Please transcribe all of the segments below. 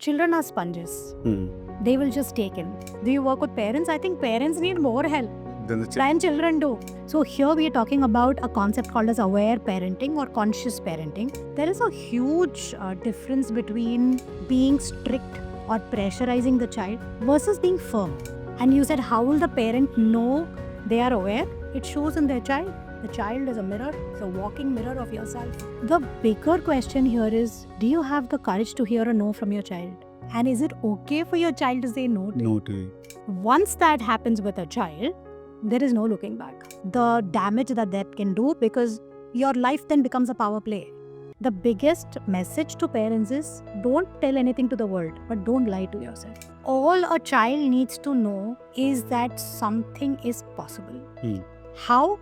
children are sponges. Hmm. They will just take in. Do you work with parents? I think parents need more help Then the than children do. So here we are talking about a concept called as aware parenting or conscious parenting. There is a huge difference between being strict or pressurizing the child versus being firm. And you said, how will the parent know they are aware? It shows in their child. The child is a mirror, it's a walking mirror of yourself. The bigger question here is, do you have the courage to hear a no from your child? And is it okay for your child to say no to you? no to you. Once that happens with a child, there is no looking back. The damage that can do, because your life then becomes a power play. The biggest message to parents is, don't tell anything to the world, but don't lie to yourself. All a child needs to know is that something is possible. How?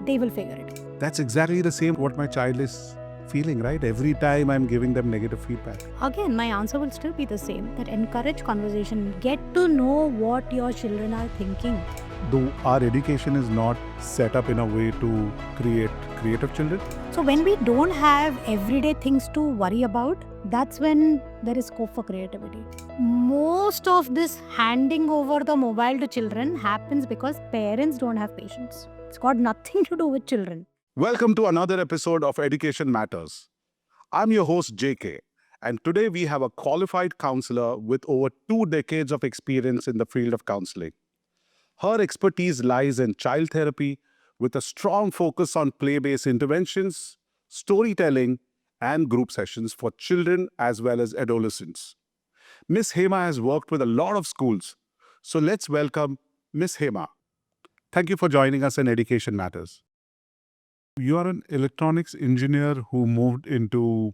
They will figure it. That's exactly the same what my child is feeling, right? Every time I'm giving them negative feedback. Again, my answer will still be the same, that encourage conversation. Get to know what your children are thinking. Though our education is not set up in a way to create creative children. So when we don't have everyday things to worry about, that's when there is scope for creativity. Most of this handing over the mobile to children happens because parents don't have patience. It's got nothing to do with children. Welcome to another episode of Education Matters. I'm your host JK, and today we have a qualified counselor with over 2 decades of experience in the field of counseling. Her expertise lies in child therapy with a strong focus on play-based interventions, storytelling, and group sessions for children as well as adolescents. Miss Hema has worked with a lot of schools, so let's welcome Miss Hema. Thank you for joining us in Education Matters. You are an electronics engineer who moved into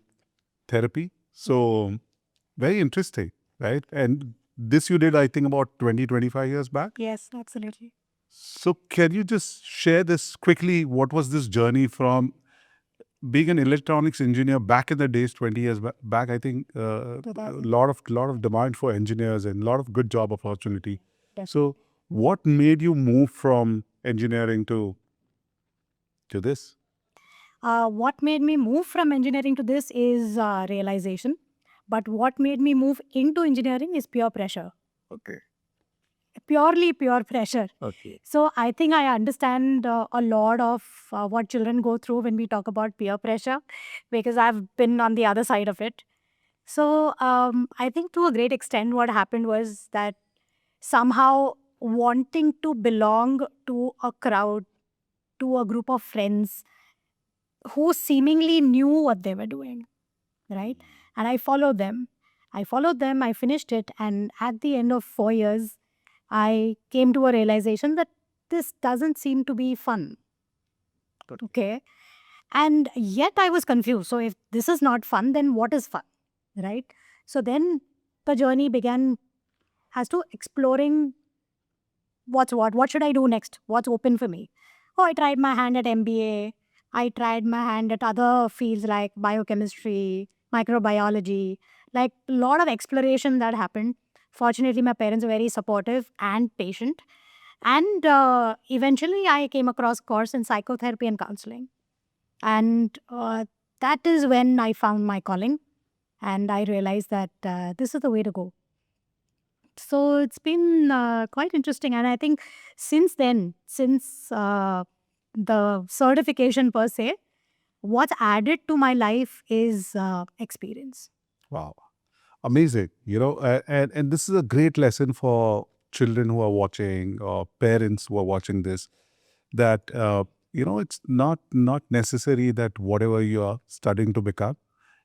therapy. So, very interesting, right? And this you did, I think, about 20-25 years back. Yes, absolutely. So, can you just share this quickly? What was this journey from being an electronics engineer back in the days, 20 years back? I think a lot of demand for engineers and a lot of good job opportunity. Yes. So, what made you move from engineering to this? What made me move from engineering to this is realization. But what made me move into engineering is pure pressure. Okay. Purely pure pressure. Okay. So I think I understand a lot of what children go through when we talk about peer pressure, because I've been on the other side of it. So I think to a great extent what happened was that somehow wanting to belong to a crowd, to a group of friends who seemingly knew what they were doing, right? And I followed them. I finished it. And at the end of 4 years, I came to a realization that this doesn't seem to be fun. Okay. And yet I was confused. So if this is not fun, then what is fun? Right? So then the journey began as to exploring what's what should I do next? What's open for me? Oh, I tried my hand at MBA. I tried my hand at other fields like biochemistry, microbiology, like a lot of exploration that happened. Fortunately, my parents were very supportive and patient. And eventually, I came across course in psychotherapy and counseling. And that is when I found my calling. And I realized that this is the way to go. So it's been quite interesting. And I think since then, since the certification per se, what's added to my life is experience. Wow. Amazing. And this is a great lesson for children who are watching or parents who are watching this, that, it's not necessary that whatever you are studying to become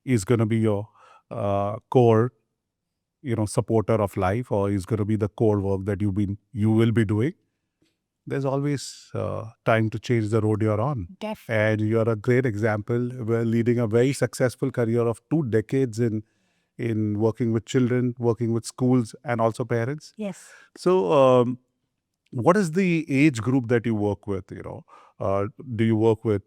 is going to be your core, supporter of life, or is going to be the core work that you will be doing. There's always time to change the road you're on. Definitely. And you're a great example. We're leading a very successful career of 2 decades in working with children, working with schools, and also parents. Yes. So, what is the age group that you work with? Do you work with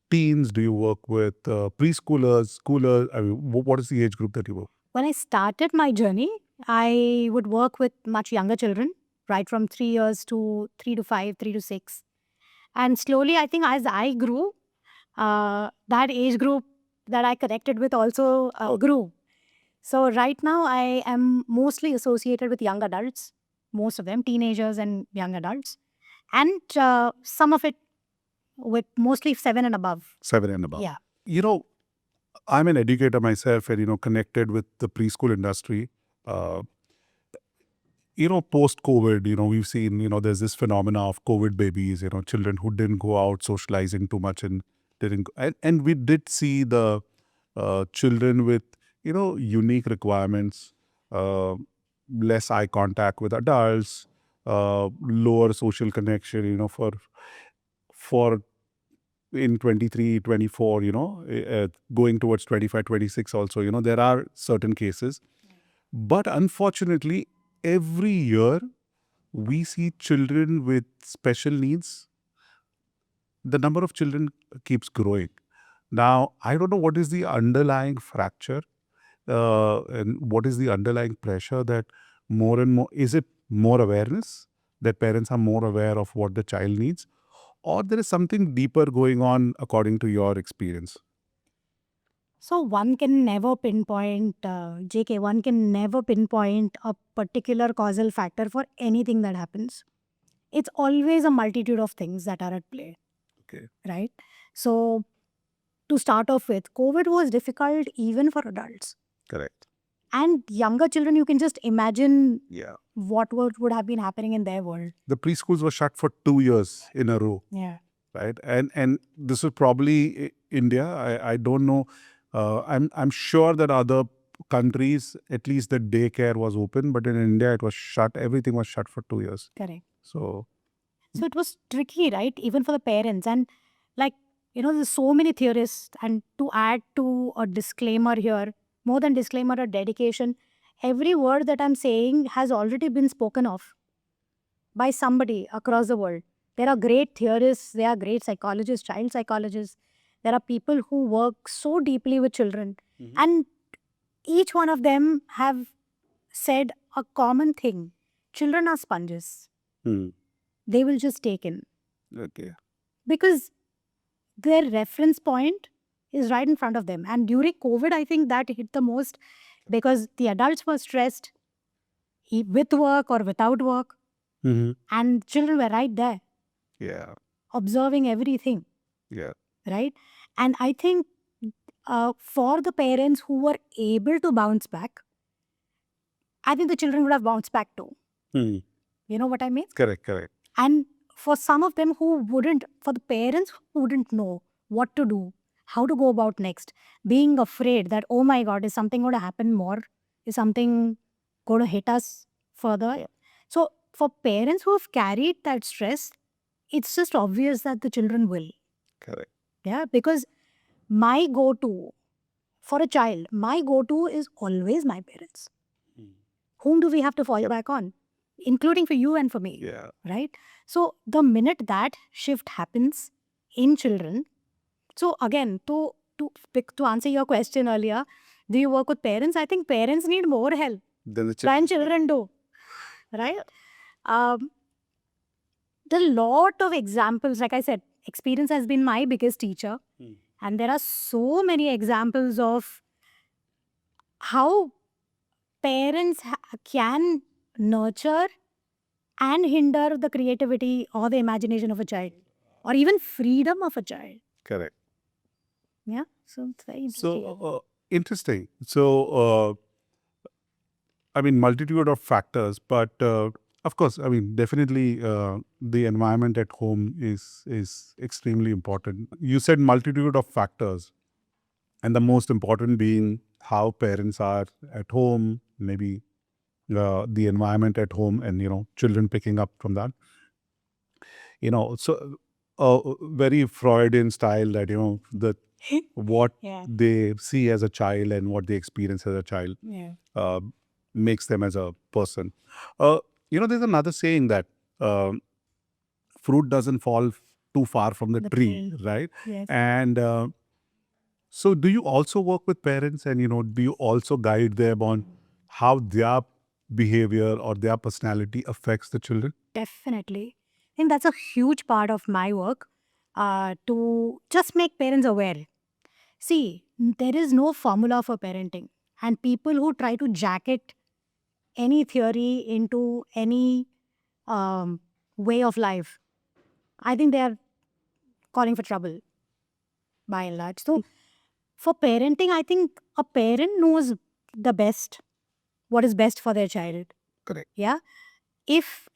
teens? Do you work with preschoolers, schoolers? I mean, what is the age group that you work? When I started my journey, I would work with much younger children, right from 3 years to 3 to 5, 3 to 6. And slowly, I think as I grew, that age group that I connected with also grew. So right now I am mostly associated with young adults, most of them, teenagers and young adults, and some of it with mostly 7 and above. 7 and above. Yeah. You know, I'm an educator myself and, connected with the preschool industry. Uh, Post-COVID, we've seen, there's this phenomena of COVID babies, children who didn't go out socializing too much and didn't, and we did see the children with, unique requirements, uh, less eye contact with adults, lower social connection, for in 23, 24, going towards 25, 26 also, there are certain cases. But unfortunately, every year we see children with special needs. The number of children keeps growing. Now, I don't know what is the underlying fracture and what is the underlying pressure that more and more, is it more awareness that parents are more aware of what the child needs, or there is something deeper going on according to your experience? So one can never pinpoint, JK, one can never pinpoint a particular causal factor for anything that happens. It's always a multitude of things that are at play, Okay, right? So to start off with, COVID was difficult even for adults. correct. And younger children, you can just imagine Yeah. what would have been happening in their world. The preschools were shut for 2 years in a row, Yeah. right? And this was probably India. I don't know. I'm sure that other countries, at least the daycare was open, but in India it was shut. Everything was shut for 2 years. Correct. So So it was tricky, right? Even for the parents. And like, there's so many theorists. And to add to a disclaimer here, more than disclaimer, a dedication, every word that I'm saying has already been spoken of by somebody across the world. There are great theorists, there are great psychologists, child psychologists. There are people who work so deeply with children. And each one of them have said a common thing. Children are sponges. They will just take in. okay, Because their reference point is right in front of them. And during COVID, I think that hit the most because the adults were stressed with work or without work, and children were right there yeah, observing everything, yeah, right? And I think for the parents who were able to bounce back, I think the children would have bounced back too. You know what I mean? correct, correct. And for some of them who wouldn't, for the parents who wouldn't know what to do, how to go about next, being afraid that, oh my God, is something going to happen more? Is something going to hit us further? So for parents who have carried that stress, it's just obvious that the children will. Correct. Yeah, because my go-to for a child, my go-to is always my parents. Whom do we have to fall back on? Including for you and for me. Yeah. Right? So the minute that shift happens in children, so again, to answer your question earlier, do you work with parents? I think parents need more help Then than children do. Right? There are a lot of examples. Like I said, experience has been my biggest teacher. And there are so many examples of how parents can nurture and hinder the creativity or the imagination of a child, or even freedom of a child. Correct. Yeah, so it's very interesting. So interesting. So I mean, multitude of factors, but of course, I mean, definitely the environment at home is extremely important. You said multitude of factors, and the most important being how parents are at home, maybe the environment at home, and children picking up from that. So very Freudian style that the what Yeah. they see as a child and what they experience as a child Yeah. makes them as a person. There's another saying that fruit doesn't fall too far from the tree, right? Yes. And so do you also work with parents, and do you also guide them on how their behavior or their personality affects the children? Definitely. I think that's a huge part of my work, to just make parents aware. See, there is no formula for parenting. And people who try to jacket any theory into any way of life, I think they are calling for trouble by and large. So, for parenting, I think a parent knows the best, what is best for their child. Correct. Yeah. If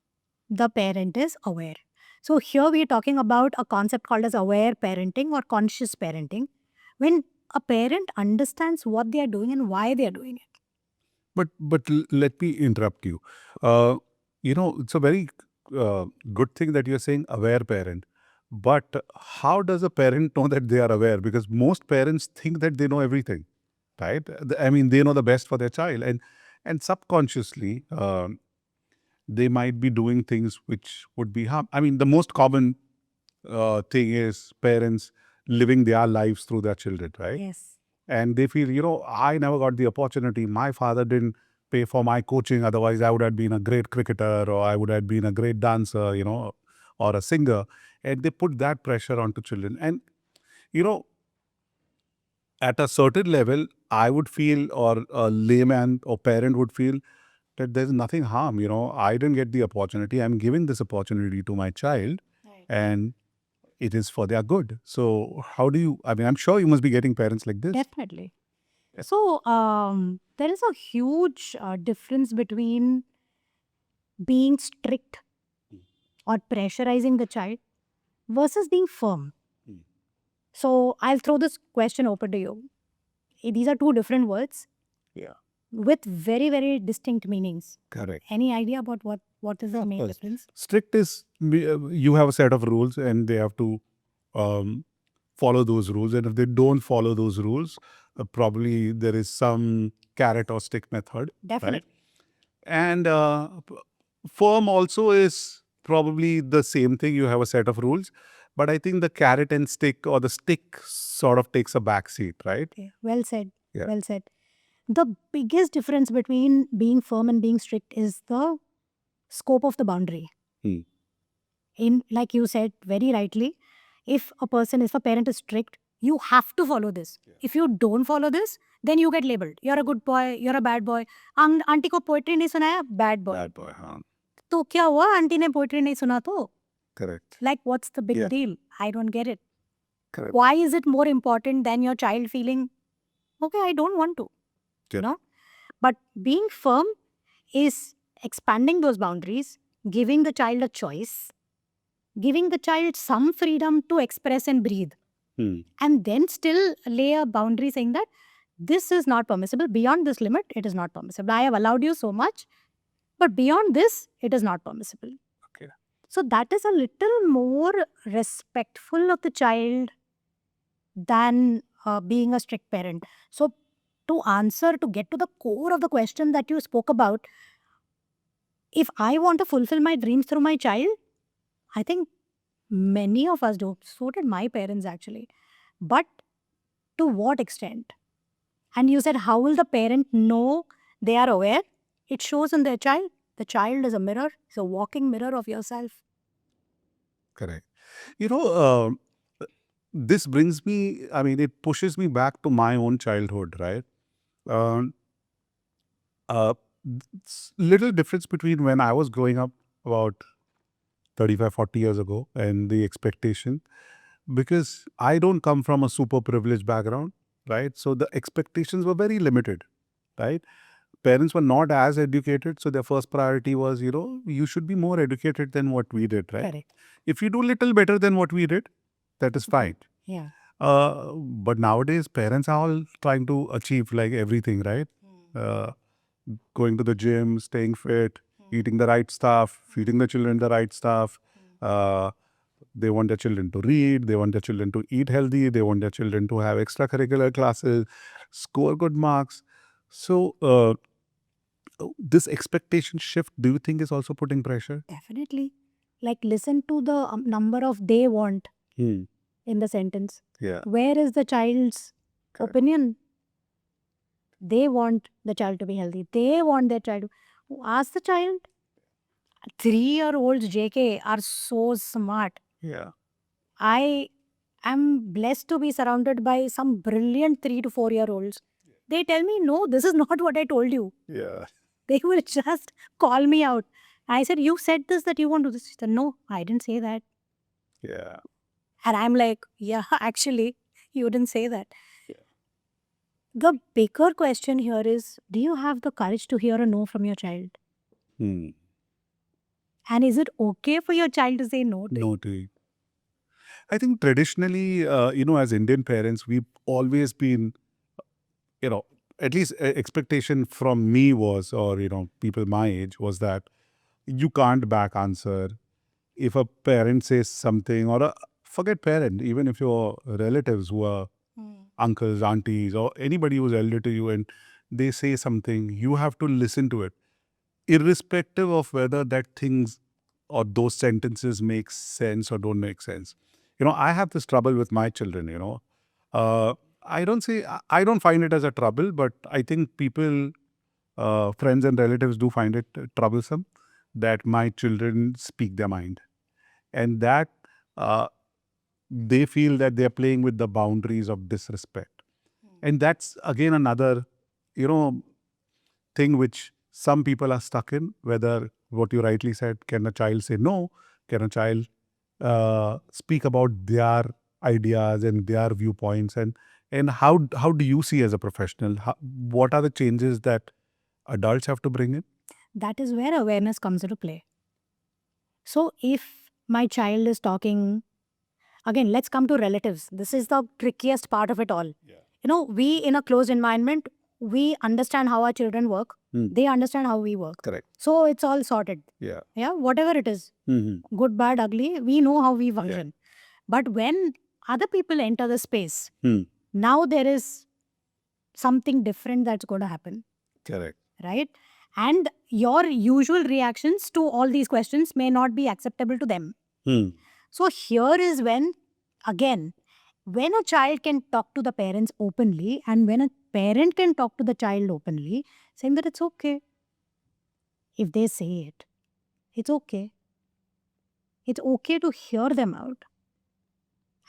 the parent is aware. So, here we are talking about a concept called as aware parenting or conscious parenting. When a parent understands what they are doing and why they are doing it. But let me interrupt you. Uh, it's a very good thing that you're saying aware parent. But how does a parent know that they are aware? Because most parents think that they know everything, right? I mean, they know the best for their child, and subconsciously they might be doing things which would be harm. I mean, the most common thing is parents living their lives through their children, right? Yes. And they feel, I never got the opportunity. My father didn't pay for my coaching. Otherwise, I would have been a great cricketer or I would have been a great dancer, or a singer. And they put that pressure onto children. And, you know, at a certain level, I would feel, or a layman or parent would feel that there's nothing harm. I didn't get the opportunity. I'm giving this opportunity to my child. Right. And it is for their good. So how do you, I mean, I'm sure you must be getting parents like this. Definitely. So, there is a huge difference between being strict or pressurizing the child versus being firm. Hmm. So, I'll throw this question open to you. These are two different words. Yeah. With very, very distinct meanings. Correct. Any idea about what is the main course. difference? Strict is you have a set of rules and they have to follow those rules. And if they don't follow those rules, probably there is some carrot or stick method. Definitely. Right? And firm also is probably the same thing. You have a set of rules. But I think the carrot and stick or the stick sort of takes a back seat, right? Okay. Well said. Yeah. Well said. The biggest difference between being firm and being strict is the scope of the boundary. Hmm. In, like you said very rightly, if a parent is strict, you have to follow this. If you don't follow this, then you get labeled. You're a good boy, you're a bad boy. Aunty को poetry नहीं सुनाया, bad boy. Bad boy, huh? तो क्या हुआ, aunty ने poetry नहीं सुना तो? Correct. Like, what's the big Yeah. deal? I don't get it. Correct. Why is it more important than your child feeling, okay, I don't want to? Yeah. You know? But being firm is expanding those boundaries, giving the child a choice, giving the child some freedom to express and breathe. Hmm. And then still lay a boundary saying that this is not permissible. Beyond this limit, it is not permissible. I have allowed you so much, but beyond this, it is not permissible. Okay. So that is a little more respectful of the child than being a strict parent. So to get to the core of the question that you spoke about, if I want to fulfill my dreams through my child, I think many of us do. So did my parents actually. But to what extent? And you said, how will the parent know they are aware? It shows in their child. The child is a mirror, it's a walking mirror of yourself. Correct. This brings me, I mean, it pushes me back to my own childhood, right? Um, little difference between when I was growing up about 35, 40 years ago and the expectation, because I don't come from a super privileged background, right? So the expectations were very limited, right? Parents were not as educated. So their first priority was, you should be more educated than what we did, right? Correct. If you do little better than what we did, that is fine. Yeah. But nowadays, parents are all trying to achieve like everything, right? Going to the gym, staying fit, eating the right stuff, feeding the children the right stuff. They want their children to read. They want their children to eat healthy. They want their children to have extracurricular classes, score good marks. So this expectation shift, do you think is also putting pressure? Definitely. Like, listen to the number of they want Hmm. in the sentence. Yeah. Where is the child's Correct. opinion? They want the child to be healthy. They want their child. Ask the child. 3-year-olds, JK, are so smart. Yeah. I am blessed to be surrounded by some brilliant 3 to 4-year-olds. They tell me, no, this is not what I told you. Yeah. They will just call me out. I said, you said this, that you want to do this. She said, no, I didn't say that. Yeah. And I'm like, yeah, actually, you didn't say that. The bigger question here is, do you have the courage to hear a no from your child? Hmm. And is it okay for your child to say no to you? No to it. I think traditionally, as Indian parents, we've always been, at least expectation from me was, or, people my age was that you can't back answer. If a parent says something, or forget parent, even if your relatives who are uncles, aunties, or anybody who's elder to you, and they say something, you have to listen to it, irrespective of whether that things or those sentences make sense or don't make sense. I have this trouble with my children. I don't find it as a trouble, but I think people, friends and relatives do find it troublesome that my children speak their mind, and that uh, they feel that they're playing with the boundaries of disrespect. And that's again another, you know, thing which some people are stuck in, whether what you rightly said, can a child say no? Can a child speak about their ideas and their viewpoints? And how do you see as a professional? What are the changes that adults have to bring in? That is where awareness comes into play. So if my child is talking, again, let's come to relatives. This is the trickiest part of it all. We in a closed environment, we understand how our children work. They understand how we work. Correct. So it's all sorted. Yeah. Yeah, whatever it is, good, bad, ugly, we know how we function. But when other people enter the space, now there is something different that's going to happen, Correct. right? And your usual reactions to all these questions may not be acceptable to them. So here is when, again, when a child can talk to the parents openly, and when a parent can talk to the child openly, saying that it's okay if they say it. It's okay. It's okay to hear them out.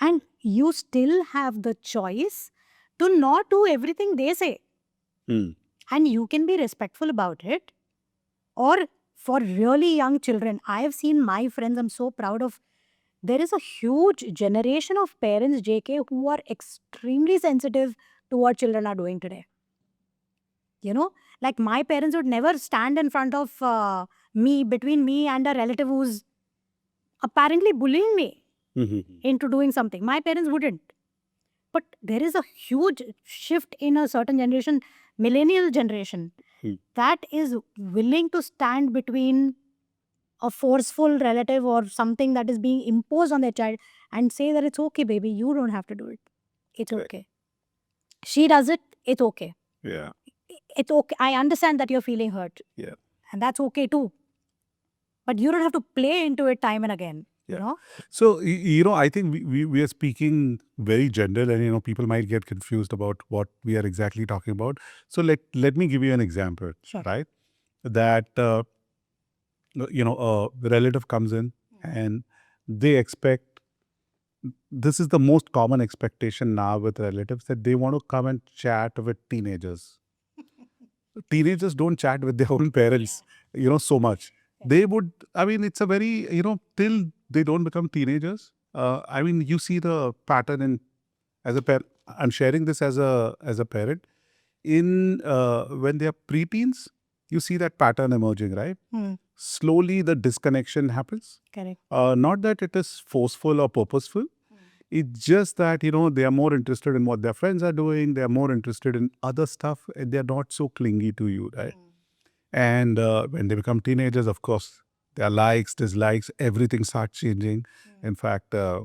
And you still have the choice to not do everything they say. And you can be respectful about it. Or for really young children, I have seen my friends, I'm so proud of. There is a huge generation of parents, JK, who are extremely sensitive to what children are doing today. Like my parents would never stand in front of me, between me and a relative who's apparently bullying me into doing something. My parents wouldn't. But there is a huge shift in a certain generation, millennial generation, that is willing to stand between a forceful relative or something that is being imposed on their child and say that it's okay, baby, you don't have to do it. It's Right. okay. She does it, it's okay. Yeah. It's okay. I understand that you're feeling hurt. Yeah. And that's okay too. But you don't have to play into it time and again. Yeah. So, I think we are speaking very general, and, people might get confused about what we are exactly talking about. So let me give you an example, Sure. right? That, a relative comes in and they expect, this is the most common expectation now with relatives, that they want to come and chat with teenagers. Teenagers don't chat with their own parents, so much. They would, it's a very, till they don't become teenagers. You see the pattern in, as a parent, I'm sharing this as a parent. In, when they are preteens, you see that pattern emerging, right? Slowly the disconnection happens. Correct. Not that it is forceful or purposeful. It's just that, they are more interested in what their friends are doing. They are more interested in other stuff. And they're not so clingy to you, right? And when they become teenagers, of course, their likes, dislikes, everything starts changing. In fact, a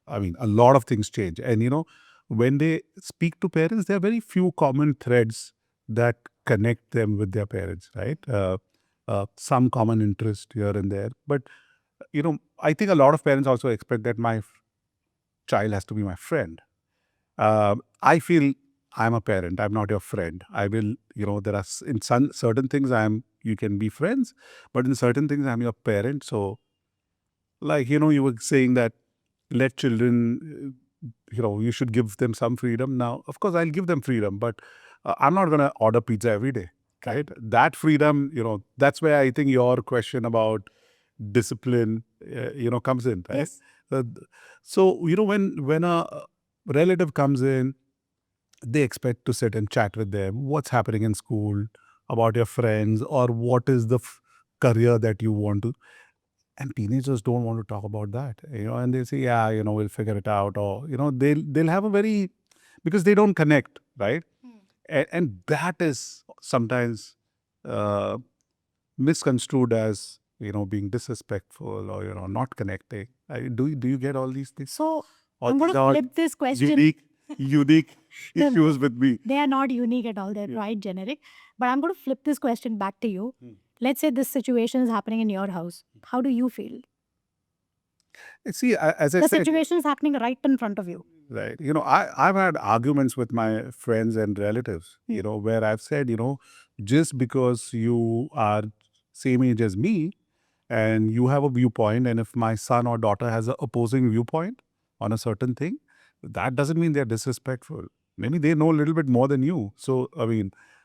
lot of things change. And, when they speak to parents, there are very few common threads that connect them with their parents, right? Some common interest here and there. But, I think a lot of parents also expect that my child has to be my friend. I feel I'm a parent. I'm not your friend. I will, there are in some certain things you can be friends, but in certain things I'm your parent. So, like, you were saying that let children you should give them some freedom. Now, of course, I'll give them freedom, but I'm not going to order pizza every day, right? That freedom, that's where I think your question about discipline, comes in, right? Yes. Uh, so, when a relative comes in, they expect to sit and chat with them. What's happening in school, about your friends, or what is the career that you want to. And teenagers don't want to talk about that, and they say, yeah, we'll figure it out, or they'll have a very, because they don't connect, right? And that is sometimes uh, misconstrued as being disrespectful, or not connecting. Do you get all these things? So Or I'm going these to are flip this question. unique No, issues with me. they are not unique at all. They're quite generic. But I'm going to flip this question back to you. Let's say this situation is happening in your house. How do you feel? See, as I The said, situation is happening right in front of you. right. I've had arguments with my friends and relatives, where I've said, just because you are same age as me and you have a viewpoint, and if my son or daughter has an opposing viewpoint on a certain thing, that doesn't mean they're disrespectful. Maybe they know a little bit more than you. So,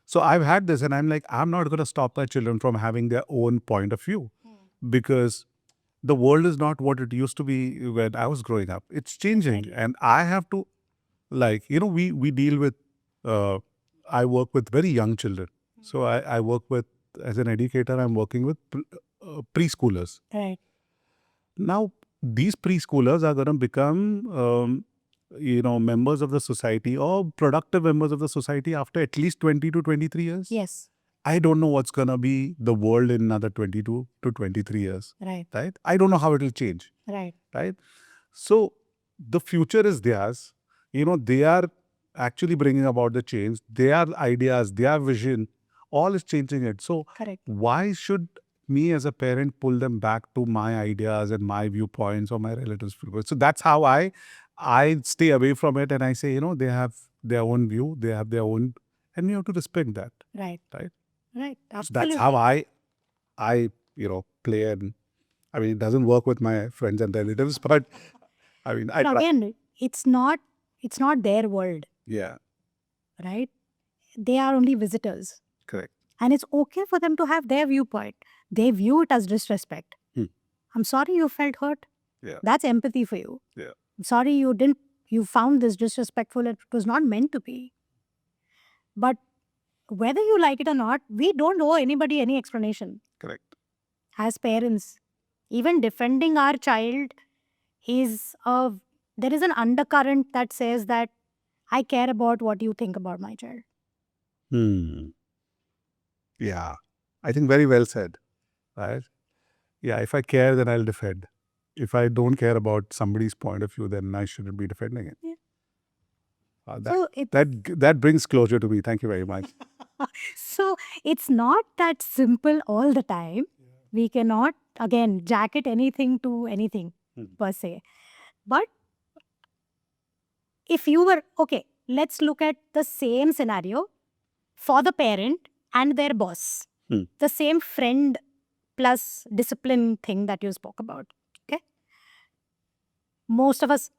so I've had this, and I'm like, I'm not going to stop my children from having their own point of view, because the world is not what it used to be when I was growing up. It's changing. Exactly. And I have to, we deal with, I work with very young children. So I work with, as an educator, I'm working with preschoolers. Right. Now, these preschoolers are going to become, members of the society, or productive members of the society, after at least 20 to 23 years. Yes. I don't know what's going to be the world in another 22 to 23 years. Right. Right? I don't know how it will change. Right. Right? So the future is theirs. They are actually bringing about the change. Their ideas, their vision, all is changing it. So Correct. why should me as a parent pull them back to my ideas and my viewpoints, or my relatives' viewpoints? So that's how I stay away from it, and I say, they have their own view, they have their own, and we have to respect that. Right. Right. Right. So Absolutely. that's how I play. And it doesn't work with my friends and relatives, but I But try. again, it's not their world, Yeah, right? They are only visitors. correct. And it's okay for them to have their viewpoint. They view it as disrespect. I'm sorry you felt hurt. Yeah. That's empathy for you. Yeah. I'm sorry you found this disrespectful. It was not meant to be. But whether you like it or not, we don't owe anybody any explanation. Correct. As parents, even defending our child there is an undercurrent that says that I care about what you think about my child. Yeah. I think very well said. Right? Yeah, if I care, then I'll defend. If I don't care about somebody's point of view, then I shouldn't be defending it. Yeah. So that brings closure to me. Thank you very much. So it's not that simple all the time. We cannot, again, jacket anything to anything per se. But if you were, okay, let's look at the same scenario for the parent and their boss. The same friend plus discipline thing that you spoke about. Okay. Most of us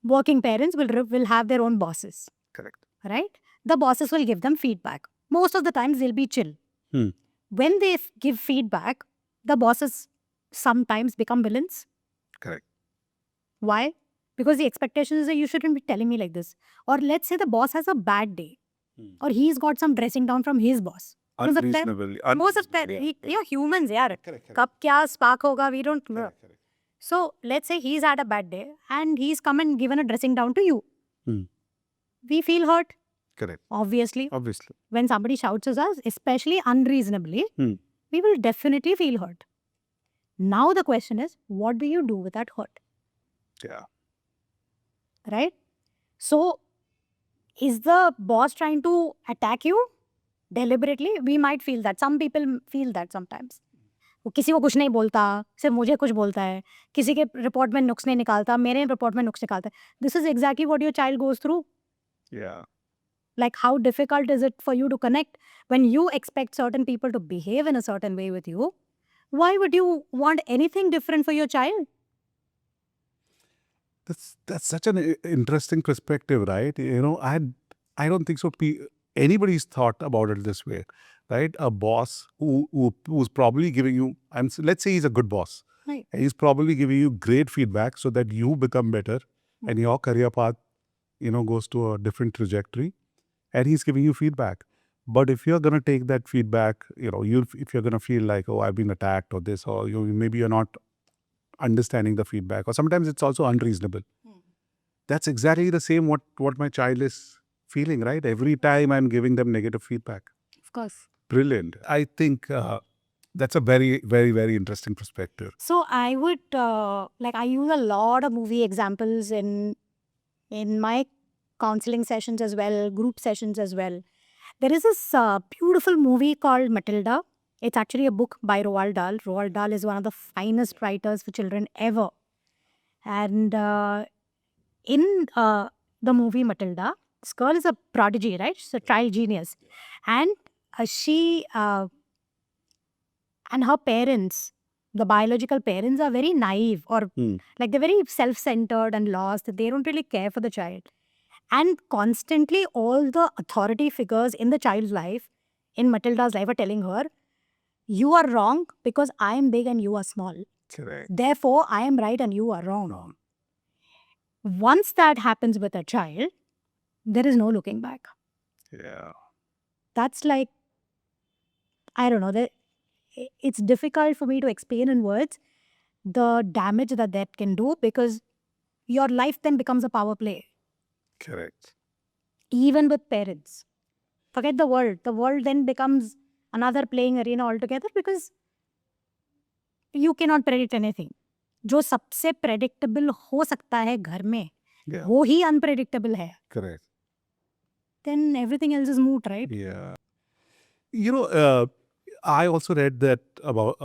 working parents will have their own bosses. Correct. Right? The bosses will give them feedback. Most of the times they'll be chill. When they give feedback, the bosses sometimes become villains. Correct. Why? Because the expectation is that you shouldn't be telling me like this. Or let's say the boss has a bad day. Or he's got some dressing down from his boss. Unreasonably. Most of the time, you're humans, yaar. Kab kya spark hoga, we don't know. So let's say he's had a bad day and he's come and given a dressing down to you. We feel hurt. Correct. Obviously. Obviously. When somebody shouts at us, especially unreasonably, we will definitely feel hurt. Now the question is, what do you do with that hurt? Yeah. Right? So, is the boss trying to attack you deliberately? We might feel that. Some people feel that sometimes. वो किसी को कुछ नहीं बोलता, सिर्फ मुझे कुछ बोलता है, किसी के रिपोर्ट में नुक्स नहीं निकालता, मेरे रिपोर्ट में नुक्स निकालता है. This is exactly what your child goes through. Yeah. Like, how difficult is it for you to connect when you expect certain people to behave in a certain way with you? Why would you want anything different for your child? That's such an interesting perspective, right? I don't think so. Anybody's thought about it this way, right? A boss who's probably giving you, let's say he's a good boss, Right. and he's probably giving you great feedback so that you become better, and your career path, goes to a different trajectory, and he's giving you feedback. But if you're gonna take that feedback, if you're gonna feel like, oh, I've been attacked or this, or maybe you're not understanding the feedback, or sometimes it's also unreasonable. That's exactly the same what my child is feeling, right? Every time I'm giving them negative feedback. Of course. Brilliant. I think that's a very, very, very interesting perspective. So I would I use a lot of movie examples in my counseling sessions as well, group sessions as well. There is this beautiful movie called Matilda. It's actually a book by Roald Dahl. Roald Dahl is one of the finest writers for children ever. And in the movie Matilda, this girl is a prodigy, right? She's a child genius. And she and her parents, the biological parents, are very naive, or like they're very self-centered and lost. They don't really care for the child. And constantly all the authority figures in the child's life, in Matilda's life, are telling her, you are wrong because I am big and you are small. Correct. Therefore, I am right and you are wrong. Once that happens with a child, there is no looking back. Yeah. That's like, I don't know, it's difficult for me to explain in words the damage that can do, because your life then becomes a power play, Correct. even with parents. Forget the world. The world then becomes another playing arena altogether, because you cannot predict anything. जो सबसे predictable हो सकता है घर में, वो ही unpredictable है. Correct. Then everything else is moot, right? Yeah. I also read that about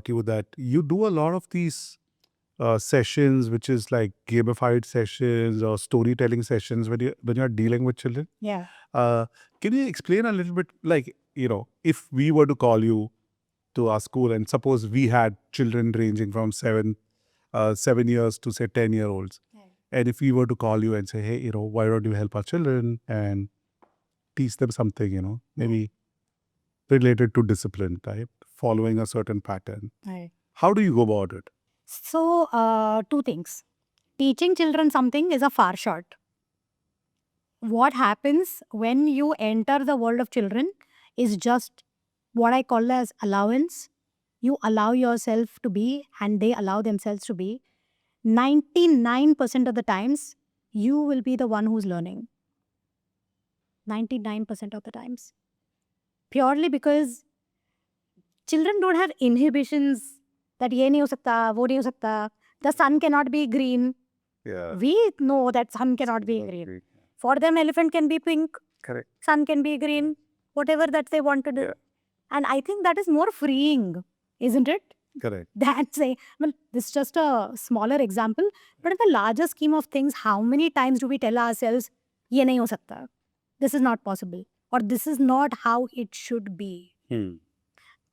you, that you do a lot of these sessions, which is like gamified sessions or storytelling sessions when you're dealing with children. Yeah. Can you explain a little bit, like, if we were to call you to our school, and suppose we had children ranging from 7 years to say 10-year-olds, and if we were to call you and say, hey, why don't you help our children and teach them something, maybe related to discipline type, following a certain pattern. Right. How do you go about it? So, two things. Teaching children something is a far shot. What happens when you enter the world of children is just what I call as allowance. You allow yourself to be, and they allow themselves to be. 99% of the times, you will be the one who's learning. 99% of the times. Purely because children don't have inhibitions that ye nahi ho sakta, wo nahi ho sakta. The sun cannot be green. Yeah. We know that sun cannot be green. For them, elephant can be pink. Correct. Sun can be green. Whatever that they want to do. Yeah. And I think that is more freeing, isn't it? Correct. That's this is just a smaller example. But in the larger scheme of things, how many times do we tell ourselves, ye nahi ho sakta? This is not possible. Or this is not how it should be.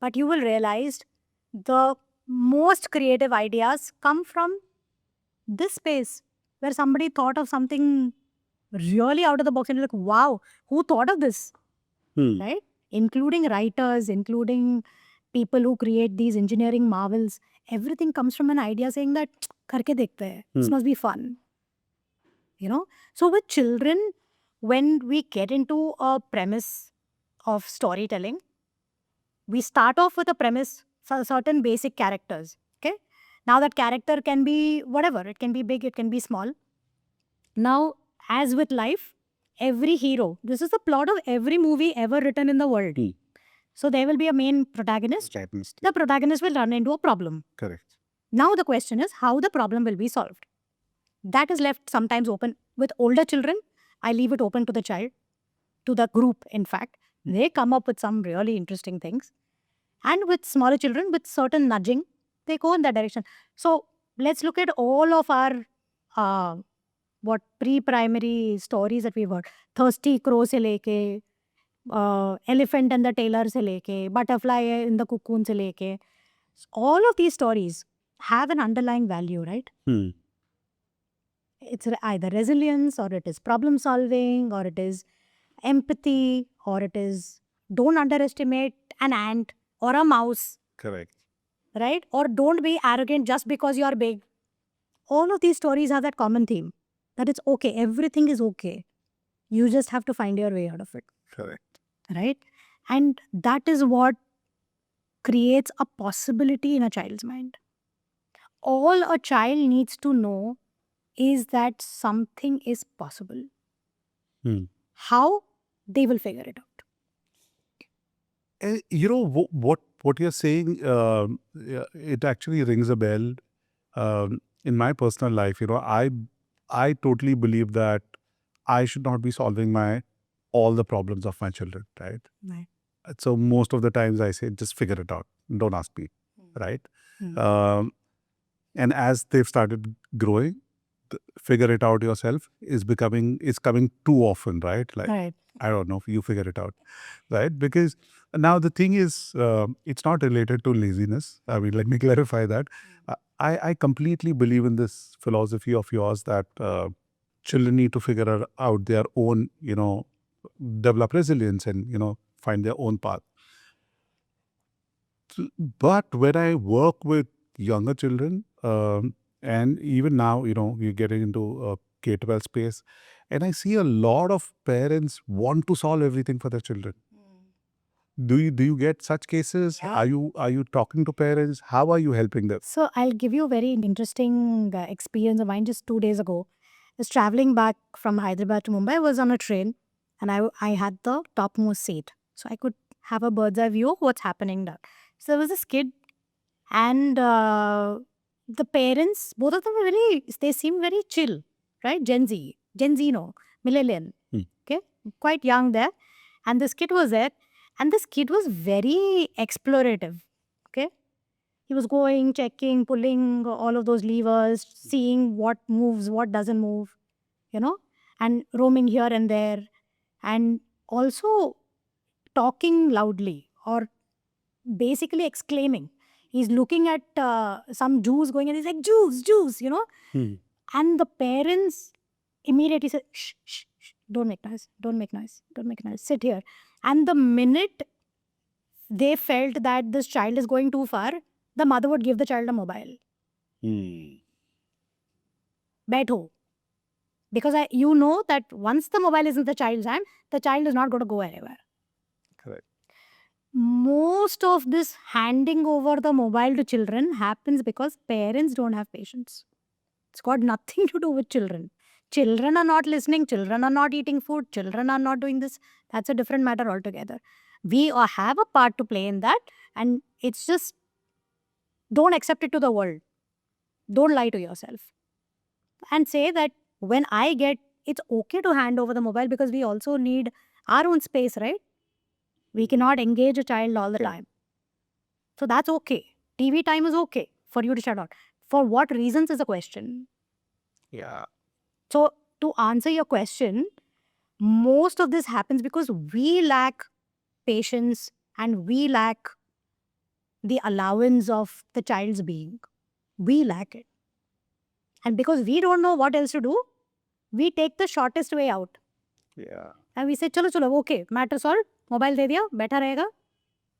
But you will realize the most creative ideas come from this space, where somebody thought of something really out of the box and you're like, wow, who thought of this? Right? Including writers, including people who create these engineering marvels. Everything comes from an idea saying that, karke dekhte hai. This must be fun. So with children, when we get into a premise of storytelling, we start off with a premise for certain basic characters. Okay. Now that character can be whatever. It can be big, it can be small. Now, as with life, every hero, this is the plot of every movie ever written in the world. So there will be a main protagonist. The protagonist will run into a problem. Correct. Now the question is how the problem will be solved. That is left sometimes open. With older children, I leave it open to the child, to the group, in fact. They come up with some really interesting things. And with smaller children, with certain nudging, they go in that direction. So let's look at all of our pre-primary stories that we've heard. Thirsty Crow se leke, Elephant and the Tailor se leke, Butterfly in the Cocoon se leke. All of these stories have an underlying value, right? It's either resilience, or it is problem solving, or it is empathy, or it is don't underestimate an ant or a mouse, Correct. right? Or don't be arrogant just because you are big. All of these stories have that common theme that it's okay, everything is okay. You just have to find your way out of it, Correct. right? And that is what creates a possibility in a child's mind. All a child needs to know is that something is possible. Hmm. How? They will figure it out. What you're saying, yeah, it actually rings a bell. In my personal life, I totally believe that I should not be solving all the problems of my children, right? Right. So most of the times I say, just figure it out. Don't ask me, right? Hmm. Um, and as they've started growing, figure it out yourself is coming too often, right? Like, Right. I don't know, you figure it out, right? Because now the thing is, it's not related to laziness. I mean, let me clarify that. I completely believe in this philosophy of yours that children need to figure out their own, develop resilience and, find their own path. But when I work with younger children, and even now, we're getting into a K-12 space, and I see a lot of parents want to solve everything for their children. Do you get such cases? Yeah. Are you talking to parents? How are you helping them? So I'll give you a very interesting experience of mine. Just 2 days ago, I was traveling back from Hyderabad to Mumbai. I was on a train, and I had the topmost seat, so I could have a bird's eye view of what's happening there. So there was this kid, and the parents, both of them were they seemed very chill, right? Gen Z, no, millennial, Hmm. okay, quite young there, and this kid was there, and this kid was very explorative, okay. He was going, checking, pulling all of those levers, seeing what moves, what doesn't move, you know, and roaming here and there, and also talking loudly or basically exclaiming. He's looking at some juice going and he's like, juice, juice, Hmm. And the parents immediately said, shh, shh, shh, don't make noise, don't make noise, don't make noise, sit here. And the minute they felt that this child is going too far, the mother would give the child a mobile. Hmm. Baitho. Because you know that once the mobile is in the child's hand, the child is not going to go anywhere. Correct. Most of this handing over the mobile to children happens because parents don't have patience. It's got nothing to do with children. Children are not listening, children are not eating food, children are not doing this. That's a different matter altogether. We all have a part to play in that, and it's just don't accept it to the world. Don't lie to yourself. And say that when I get, it's okay to hand over the mobile because we also need our own space, right? We cannot engage a child all the time. So that's okay. TV time is okay for you to shut out. For what reasons is a question. Yeah. So to answer your question, most of this happens because we lack patience and we lack the allowance of the child's being. We lack it. And because we don't know what else to do, we take the shortest way out. Yeah. And we say, चलो चलो okay matter solve mobile दे दिया बैठा रहेगा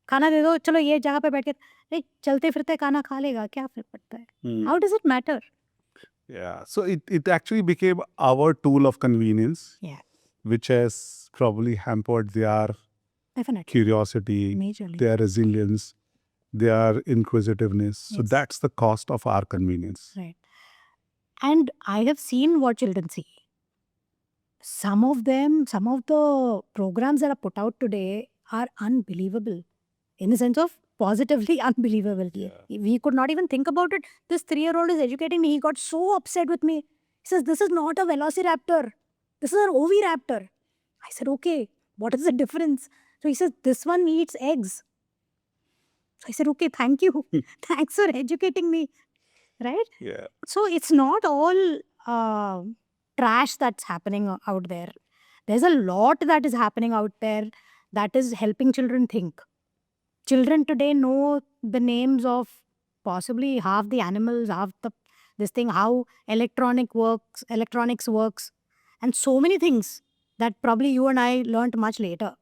खाना दे दो चलो ये जगह पे बैठ के नहीं चलते फिरते खाना खा लेगा क्या फर्क पड़ता है Hmm. How does it matter Yeah. So it actually became our tool of convenience, Yeah, which has probably hampered their definitely. curiosity, Majorly. their resilience, their inquisitiveness. So Yes. that's the cost of our convenience. Right. And I have seen what children see. Some of them, some of the programs that are put out today are unbelievable in the sense of positively unbelievable. Yeah. We could not even think about it. This 3-year-old is educating me. He got so upset with me. He says, this is not a velociraptor. This is an oviraptor. I said, okay, what is the difference? So he says, this one eats eggs. So I said, okay, thank you. Thanks for educating me. Right? Yeah. So it's not all trash that's happening out there. There's a lot that is happening out there that is helping children think. Children today know the names of possibly half the animals, half the this thing, how electronics works, and so many things that probably you and I learned much later.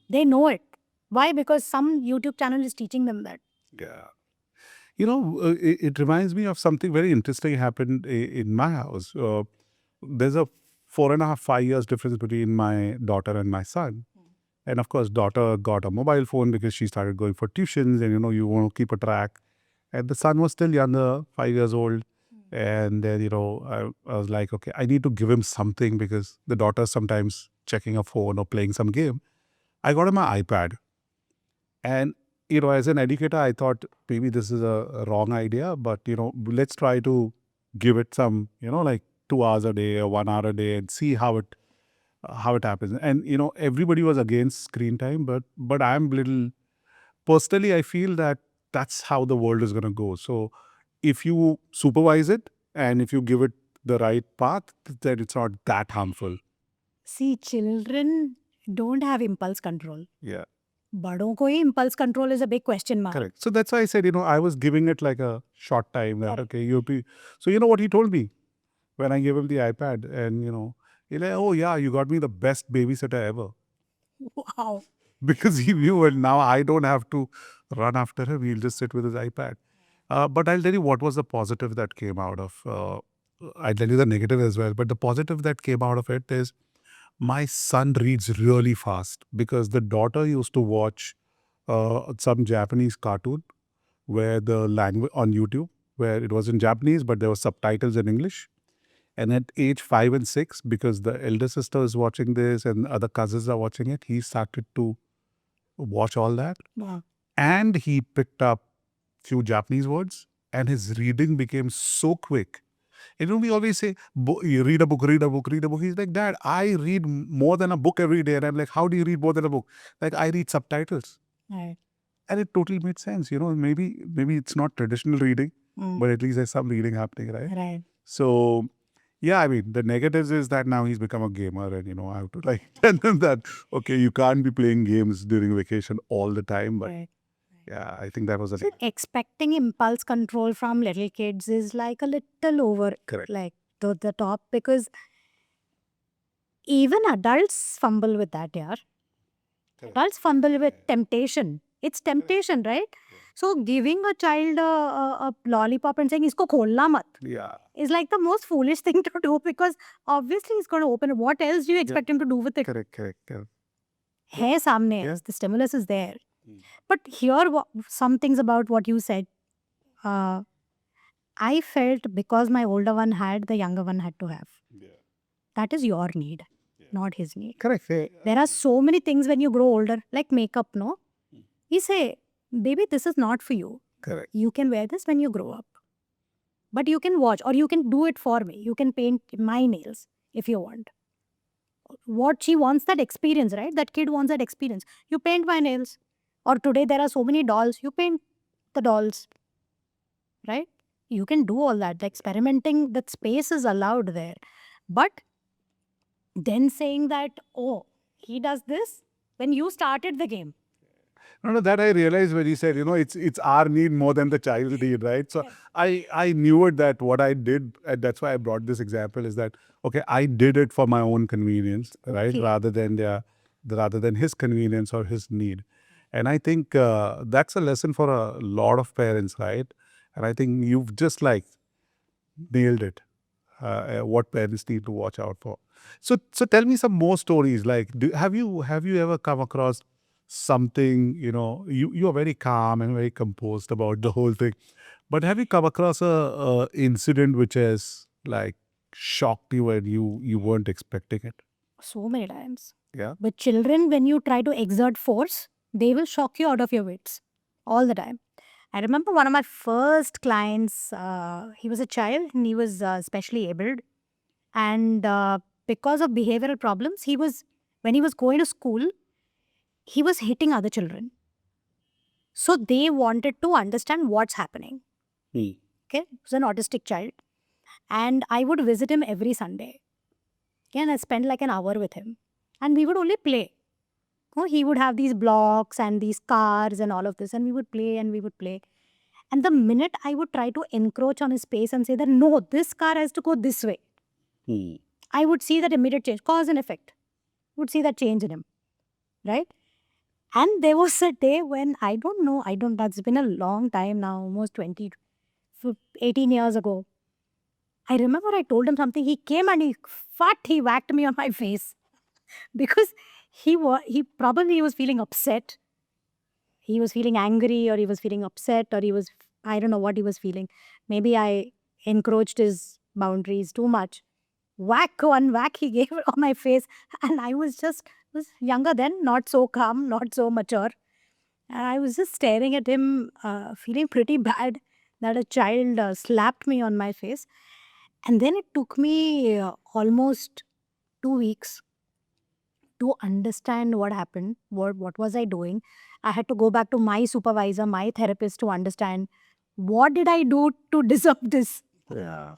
They know it. Why? Because some YouTube channel is teaching them that. Yeah. It reminds me of something very interesting happened in my house. There's a 4.5, 5 years difference between my daughter and my son. And of course, daughter got a mobile phone because she started going for tuitions and, you want to keep a track. And the son was still younger, 5 years old. And then, I was like, okay, I need to give him something because the daughter's sometimes checking a phone or playing some game. I got him an iPad. And, as an educator, I thought maybe this is a wrong idea, but, let's try to give it some, like 2 hours a day or 1 hour a day and see how it happens. And, everybody was against screen time, but I'm little, personally, I feel that that's how the world is going to go. So if you supervise it and if you give it the right path, then it's not that harmful. See, children don't have impulse control. Yeah. Badon ko hi impulse control is a big question mark. Correct. So that's why I said, I was giving it like a short time. That, okay, you'll be. So you know what he told me when I gave him the iPad, and he's like, oh yeah, you got me the best babysitter ever. Wow. Because he knew, and now I don't have to run after him. He'll just sit with his iPad. But I'll tell you what was the positive that came out of. I'll tell you the negative as well. But the positive that came out of it is my son reads really fast because the daughter used to watch some Japanese cartoon where the language on YouTube, where it was in Japanese, but there were subtitles in English. And at age 5 and 6, because the elder sister is watching this and other cousins are watching it, he started to watch all that. Wow. And he picked up few Japanese words, and his reading became so quick. We always say, you read a book, read a book, read a book. He's like, Dad, I read more than a book every day. And I'm like, how do you read more than a book? Like, I read subtitles. Right. And it totally made sense. Maybe it's not traditional reading, but at least there's some reading happening, right? Right. So, yeah, I mean, the negatives is that now he's become a gamer, and I have to like tell him that, okay, you can't be playing games during vacation all the time. But Right. yeah, I think that was a So expecting impulse control from little kids is like a little over, correct. like the top, because even adults fumble with that, yeah. Correct. Adults fumble with temptation. It's temptation, right? So giving a child a lollipop and saying isko kholna mat Yeah. is like the most foolish thing to do, because obviously he's going to open it. What else do you expect him to do with it? Correct. Hai samne, Yeah. the stimulus is there. But here, some things about what you said. I felt because my older one had, the younger one had to have. That is your need, not his need. Correct. There are so many things when you grow older, like makeup, no? We say, baby, this is not for you. Correct. You can wear this when you grow up. But you can watch, or you can do it for me. You can paint my nails if you want. What she wants, that experience, right? That kid wants that experience. You paint my nails. Or today there are so many dolls. You paint the dolls. Right? You can do all that. The experimenting, that space is allowed there. But then saying that, oh, he does this when you started the game. No, that I realized when he said, it's our need more than the child's need, right? So I knew it that what I did, and that's why I brought this example, is that, okay, I did it for my own convenience, right? Okay. Rather than his convenience or his need. And I think that's a lesson for a lot of parents, right? And I think you've just like nailed it. What parents need to watch out for. So tell me some more stories. Like, have you ever come across something? You are very calm and very composed about the whole thing, but have you come across a incident which has like shocked you and you weren't expecting it? So many times. Yeah. With children, when you try to exert force, they will shock you out of your wits all the time. I remember one of my first clients, he was a child and he was specially abled. And because of behavioral problems, when he was going to school, he was hitting other children. So they wanted to understand what's happening. Okay, he was an autistic child. And I would visit him every Sunday. Okay, and I spent like an hour with him. And we would only play. He would have these blocks and these cars and all of this, and we would play and we would play. And the minute I would try to encroach on his space and say that, no, this car has to go this way, I would see that immediate change, cause and effect. Would see that change in him, right? And there was a day when that's been a long time now, almost 18 years ago. I remember I told him something. He came and he whacked me on my face because he probably was feeling upset. He was feeling angry, or he was feeling upset, or I don't know what he was feeling. Maybe I encroached his boundaries too much. One whack he gave on my face, and I was younger then, not so calm, not so mature. And I was just staring at him, feeling pretty bad that a child slapped me on my face. And then it took me almost 2 weeks to understand what happened, what was I doing. I had to go back to my supervisor, my therapist, to understand what did I do to deserve this. Yeah.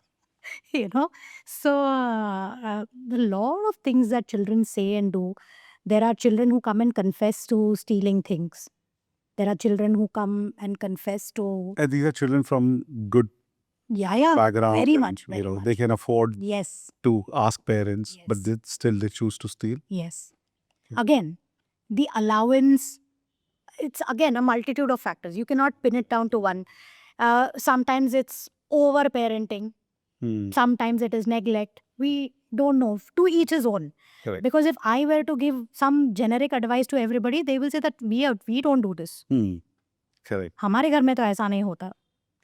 you know so a lot of things that children say and do. There are children who come and confess to stealing things. There are children who come and confess to, And these are children from good yeah, background. very and, much, very they much. can afford Yes, to ask parents, but yes, they choose to steal. yes. Okay. Again, the allowance, it's again a multitude of factors. You cannot pin it down to one. Sometimes it's over parenting. Sometimes it is neglect. We don't know. To each his own. Correct. Because if I were to give some generic advice to everybody, they will say that we don't do this. Correct. हमारे घर में तो ऐसा नहीं होता.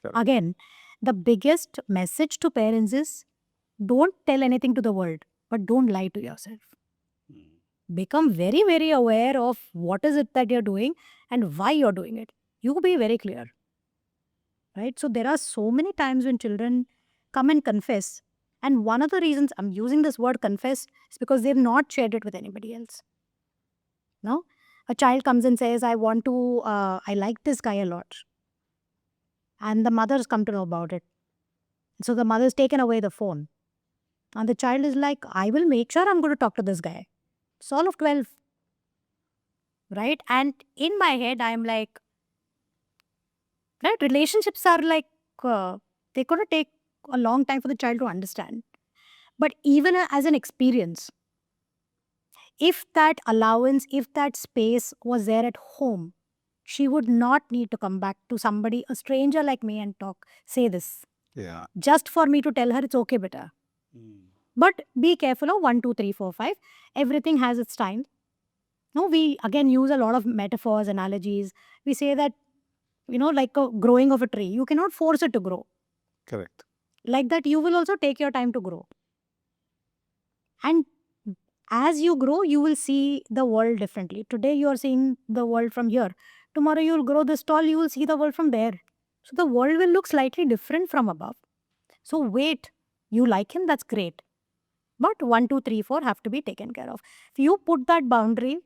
Correct. Again, the biggest message to parents is don't tell anything to the world, but don't lie to yourself. Become very, very aware of what is it that you're doing and why you're doing it. You be very clear. Right? So there are so many times when children come and confess. And one of the reasons I'm using this word confess is because they've not shared it with anybody else. No? A child comes and says, I like this guy a lot. And the mother's come to know about it. So the mother's taken away the phone. And the child is like, I will make sure I'm going to talk to this guy. It's all of 12. Right? And in my head, I'm like, right? Relationships are like, they're going to take a long time for the child to understand. But even as an experience, if that allowance, if that space was there at home, she would not need to come back to somebody, a stranger like me, and say this. Yeah. Just for me to tell her it's okay, beta. But be careful of 1, 2, 3, 4, 5. Everything has its time. No, we again use a lot of metaphors, analogies. We say that, like a growing of a tree, you cannot force it to grow. Correct. Like that, you will also take your time to grow. And as you grow, you will see the world differently. Today, you are seeing the world from here. Tomorrow, you will grow this tall, you will see the world from there. So the world will look slightly different from above. So wait, you like him, that's great. But 1, 2, 3, 4 have to be taken care of. If you put that boundary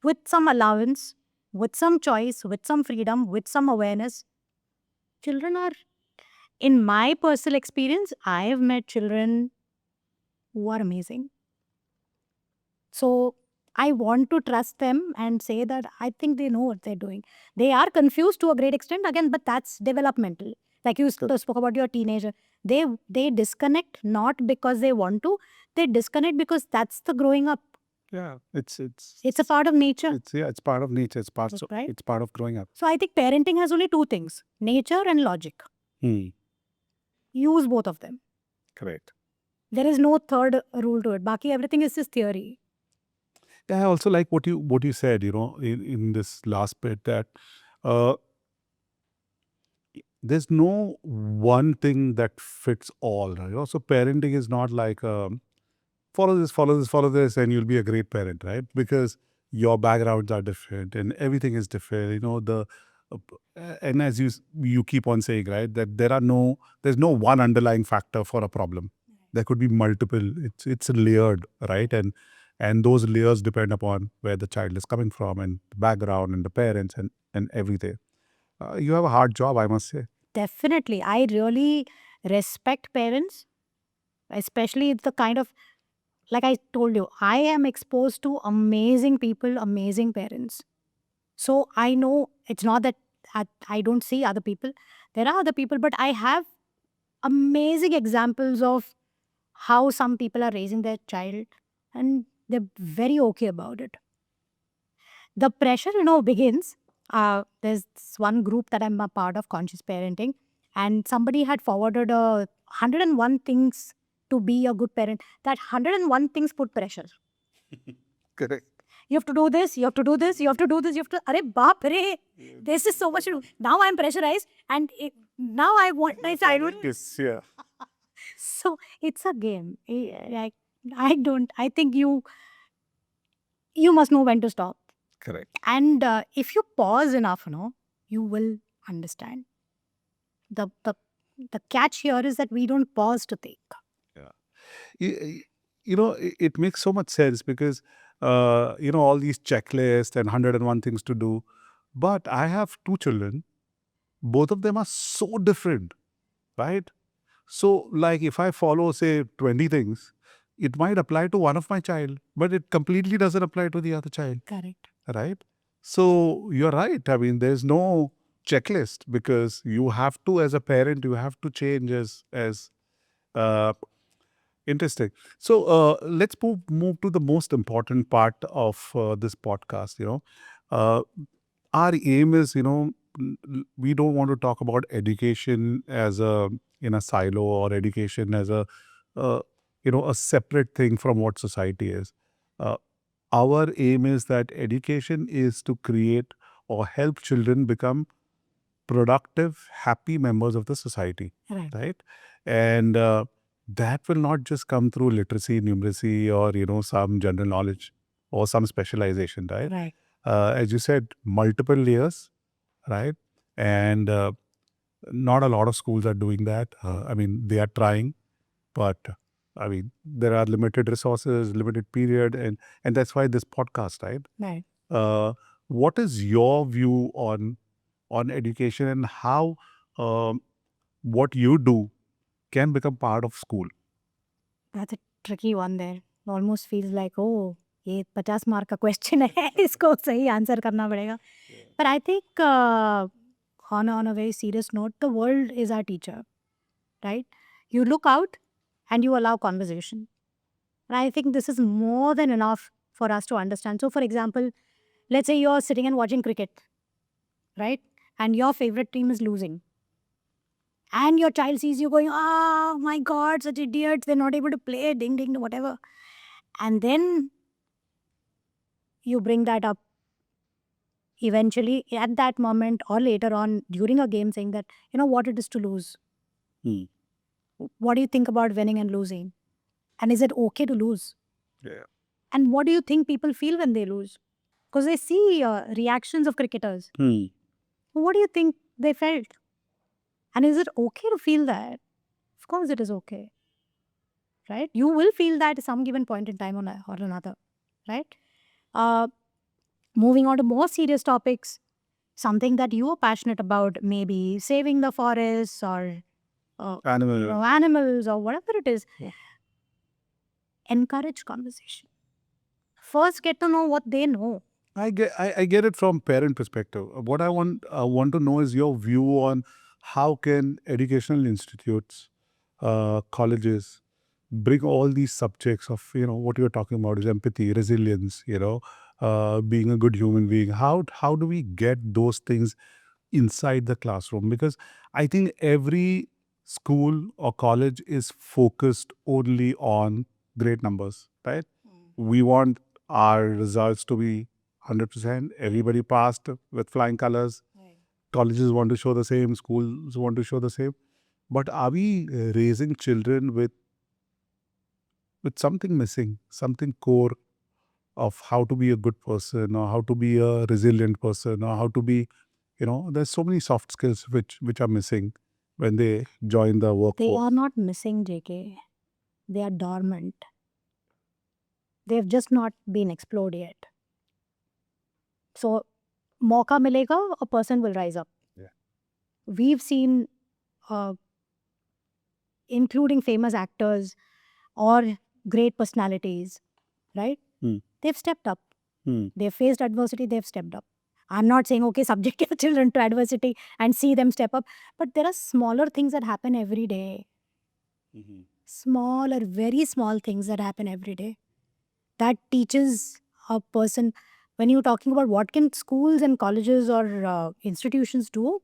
with some allowance, with some choice, with some freedom, with some awareness, children are, in my personal experience, I have met children who are amazing. So I want to trust them and say that I think they know what they're doing. They are confused to a great extent, again, but that's developmental. Like you spoke about your teenager. They disconnect not because they want to, they disconnect because that's the growing up. Yeah. It's a part of nature. It's part of nature. It's part Right? it's part of growing up. So I think parenting has only two things, nature and logic. Use both of them. Correct. There is no third rule to it. Baki, everything is just theory. Yeah, I also like what you said, in this last bit, that there's no one thing that fits all. So parenting is not like follow this, follow this, follow this, and you'll be a great parent, right? Because your backgrounds are different and everything is different. And as you keep on saying, right, that there's no one underlying factor for a problem. There could be multiple. It's layered, right? And those layers depend upon where the child is coming from and the background and the parents and everything. You have a hard job, I must say. Definitely. I really respect parents, especially the kind of, like I told you, I am exposed to amazing people, amazing parents. So I know it's not that I don't see other people. There are other people, but I have amazing examples of how some people are raising their child and they're very okay about it. The pressure, begins. There's this one group that I'm a part of, Conscious Parenting, and somebody had forwarded 101 things to be a good parent. That 101 things put pressure. Correct. You have to do this, you have to do this, you have to do this, you have to. Arey baap re, this is so much to do. Now I'm pressurized, and now I want my childhood. Yes, yeah. So it's a game. I think you must know when to stop. Correct. And if you pause enough, you will understand. The, the, the catch here is that we don't pause to think. Yeah. It makes so much sense because, all these checklists and 101 things to do. But I have two children. Both of them are so different, right? So, like, if I follow, say, 20 things, it might apply to one of my child, but it completely doesn't apply to the other child, Correct. right? So, you're right. I mean, there's no checklist because you have to, as a parent, you have to change as uh, interesting. So let's move to the most important part of this podcast. Uh, our aim is, we don't want to talk about education as a in a silo or education as uh, a separate thing from what society is. Uh, our aim is that education is to create or help children become productive, happy members of the society, Right. right? And that will not just come through literacy, numeracy, or some general knowledge or some specialization, right? Right. As you said, multiple layers, right? And not a lot of schools are doing that. I mean, they are trying, but I mean, there are limited resources, limited period, and that's why this podcast, right? Right. What is your view on education and how what you do can become part of school? That's a tricky one there. Almost feels like, oh, ये 50 mark का question है इसको सही answer करना पड़ेगा. But I think on a very serious note, the world is our teacher, right? You look out and you allow conversation. And I think this is more than enough for us to understand. So, for example, let's say you're sitting and watching cricket, right? And your favorite team is losing. And your child sees you going, oh my God, such idiots. They're not able to play, ding, ding, whatever. And then you bring that up eventually at that moment or later on during a game saying that, what it is to lose. What do you think about winning and losing? And is it okay to lose? Yeah. And what do you think people feel when they lose? Because they see reactions of cricketers. What do you think they felt? And is it okay to feel that? Of course, it is okay. Right? You will feel that at some given point in time or another. Right? Moving on to more serious topics, something that you are passionate about, maybe saving the forests or animals or whatever it is. Yeah. Encourage conversation. First, get to know what they know. I get it from parent perspective. What I want to know is your view on how can educational institutes, colleges, bring all these subjects of what you're talking about is empathy, resilience, being a good human being. How do we get those things inside the classroom? Because I think every school or college is focused only on great numbers, right? We want our results to be 100%. Everybody passed with flying colors. Right. Colleges want to show the same, schools want to show the same. But are we raising children with something missing, something core of how to be a good person or how to be a resilient person or how to be, there's so many soft skills which are missing when they join the They workforce. are not missing, JK. They are dormant. They have just not been explored yet. So, mauka milega, a person will rise up. Yeah. We've seen, including famous actors or great personalities, right? They've stepped up. They've faced adversity, they've stepped up. I'm not saying, okay, subject your children to adversity and see them step up, but there are smaller things that happen every day. Small or very small things that happen every day that teaches a person. When you're talking about what can schools and colleges or institutions do,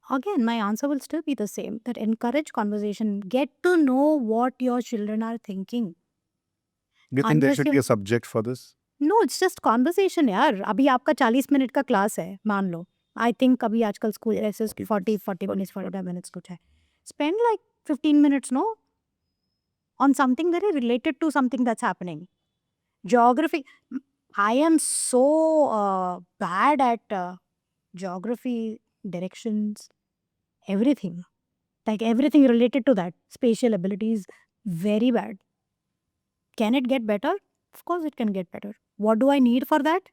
again, my answer will still be the same, that encourage conversation, get to know what your children are thinking. Do you think there should be a subject for this? No it's just conversation यार. अभी आपका 40 minute का class है मान लो. I think अभी आजकल school ऐसे 40 minutes 45 minutes कुछ है. Spend like 15 minutes no on something very related to something that's happening. Geography. I am so bad at geography, directions, everything. Like everything related to that. Spatial abilities, very bad. Can it get better? Of course it can get better. What do I need for that?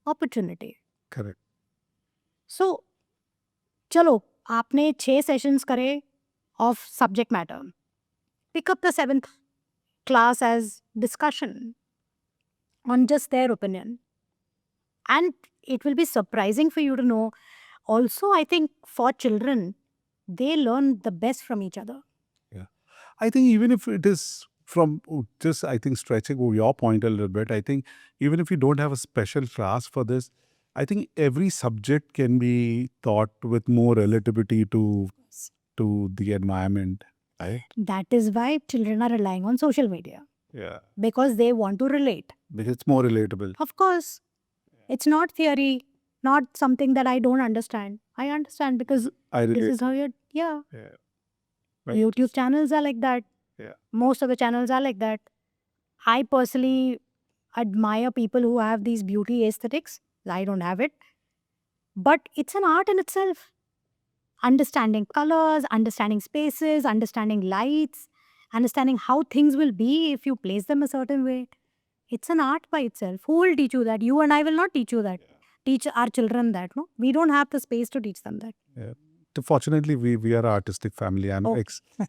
Opportunity. Correct. So, चलो आपने 6 sessions करे of subject matter. Pick up the 7th class as discussion on just their opinion. And it will be surprising for you to know. Also, I think for children, they learn the best from each other. Yeah. I think even if it is from just, I think, stretching your point a little bit, I think even if you don't have a special class for this, I think every subject can be taught with more relativity to the environment, right? That is why children are relying on social media. Yeah. Because they want to relate. Because it's more relatable. Of course. It's not theory, not something that I don't understand. I understand because this is how you're, yeah. Right. YouTube channels are like that. Yeah. Most of the channels are like that. I personally admire people who have these beauty aesthetics. I don't have it. But it's an art in itself. Understanding colors, understanding spaces, understanding lights, understanding how things will be if you place them a certain way. It's an art by itself. Who will teach you that? You and I will not teach you that. Teach our children that, no? We don't have the space to teach them that. Yeah. Fortunately, we are an artistic family. I'm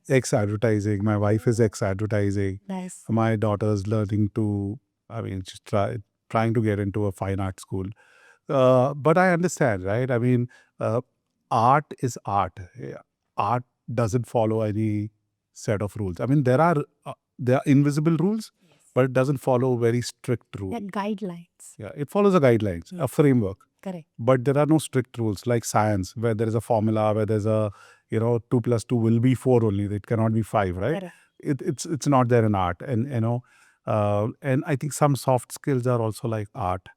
ex-advertising. My wife is ex-advertising. Nice. My daughter's learning to, I mean, just trying to get into a fine art school. But I understand, right? I mean, art is art. Yeah. Art doesn't follow any set of rules. I mean, there are invisible rules, but it doesn't follow very strict rules. Like guidelines. Yeah, it follows a guidelines, a framework. Correct. But there are no strict rules like science, where there is a formula, where there's a, 2 plus 2 will be 4 only. It cannot be 5, right? Correct. It's not there in art. And, and I think some soft skills are also like art,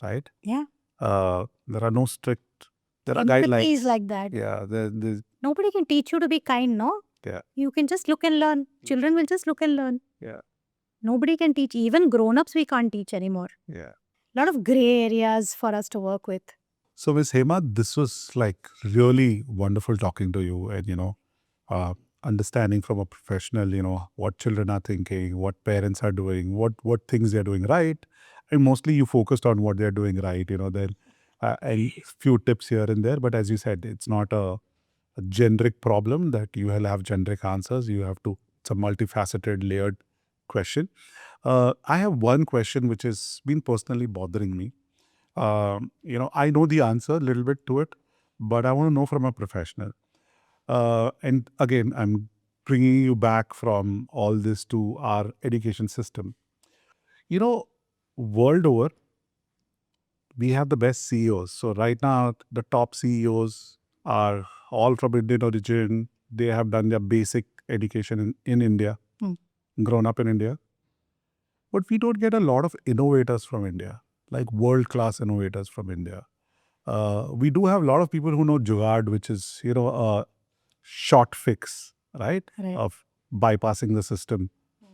right? Yeah. There are no strict, there are Empathy guidelines. is like that. Yeah. Nobody can teach you to be kind, no? Yeah. You can just look and learn. Children will just look and learn. Yeah. Nobody can teach. Even grown-ups we can't teach anymore. Yeah. A lot of gray areas for us to work with. So, Ms. Hema, this was like really wonderful talking to you and, understanding from a professional, what children are thinking, what parents are doing, what things they're doing right. And mostly you focused on what they're doing right, then and few tips here and there. But as you said, it's not a generic problem that you will have generic answers. You have to, it's a multifaceted, layered question. I have one question which has been personally bothering me. I know the answer a little bit to it, but I want to know from a professional. And again, I'm bringing you back from all this to our education system. World over, we have the best CEOs. So right now, the top CEOs are all from Indian origin. They have done their basic education in India, grown up in India. But we don't get a lot of innovators from India, like world-class innovators from India. We do have a lot of people who know Jugaad, which is, a short fix, right? Of bypassing the system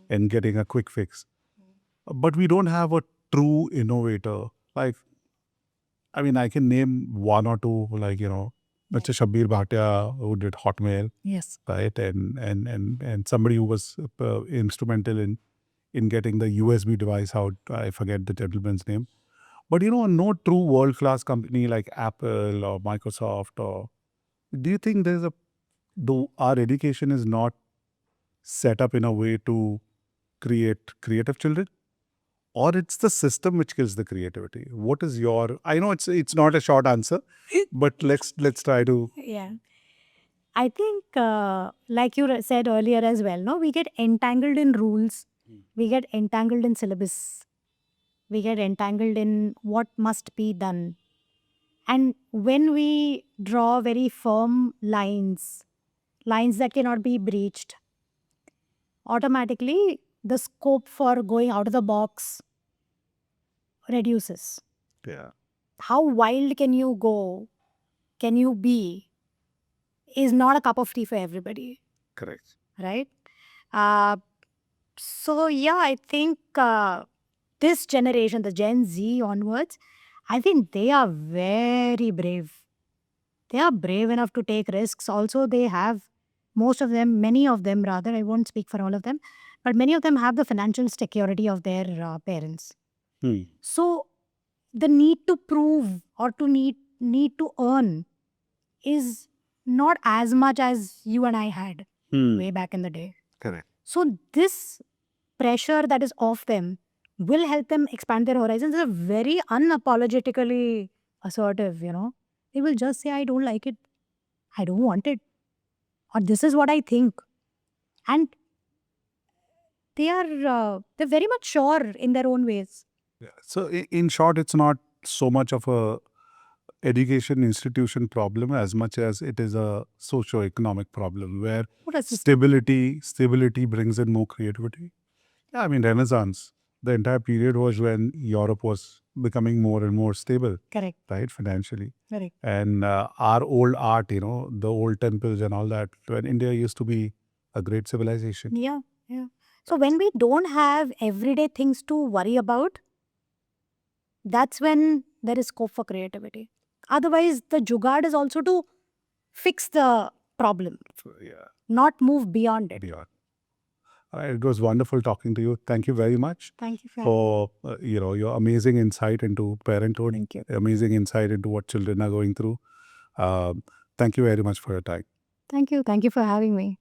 and getting a quick fix. But we don't have a true innovator. Like, I mean, I can name one or two, like, Mr. Shabbir Bhatia, who did Hotmail. Yes. Right? And somebody who was instrumental in getting the USB device out. I forget the gentleman's name. But, no true world-class company like Apple or Microsoft or... Do you think though our education is not set up in a way to create creative children? or it's the system which kills the creativity? What is your? I know it's not a short answer, but let's try to. Yeah. I think, like you said earlier as well, no, we get entangled in rules, we get entangled in syllabus, we get entangled in what must be done. And when we draw very firm lines, lines that cannot be breached, automatically the scope for going out of the box reduces. Yeah. How wild can you go, can you be, is not a cup of tea for everybody, Correct. right? Uh, so, yeah, I think this generation, the Gen Z onwards, I think they are very brave. They are brave enough to take risks. Also, they have, most of them, many of them rather, I won't speak for all of them, but many of them have the financial security of their parents. So, the need to prove or to need to earn is not as much as you and I had way back in the day. Correct. So this pressure that is off them will help them expand their horizons. They're very unapologetically assertive, you know. They will just say, I don't like it. I don't want it. Or this is what I think. And they're very much sure in their own ways. Yeah. So in short, it's not so much of a education institution problem as much as it is a socio-economic problem where What a system. stability brings in more creativity. Yeah, I mean Renaissance. The entire period was when Europe was becoming more and more stable, Correct. right, financially. Correct. And our old art, the old temples and all that, when India used to be a great civilization. Yeah. Yeah. So when we don't have everyday things to worry about, that's when there is scope for creativity. Otherwise, the jugaad is also to fix the problem, Yeah, not move beyond it. beyond. It was wonderful talking to you. Thank you very much Thank you for for your amazing insight into parenthood. Thank you. Amazing insight into what children are going through. Thank you very much for your time. Thank you. Thank you for having me.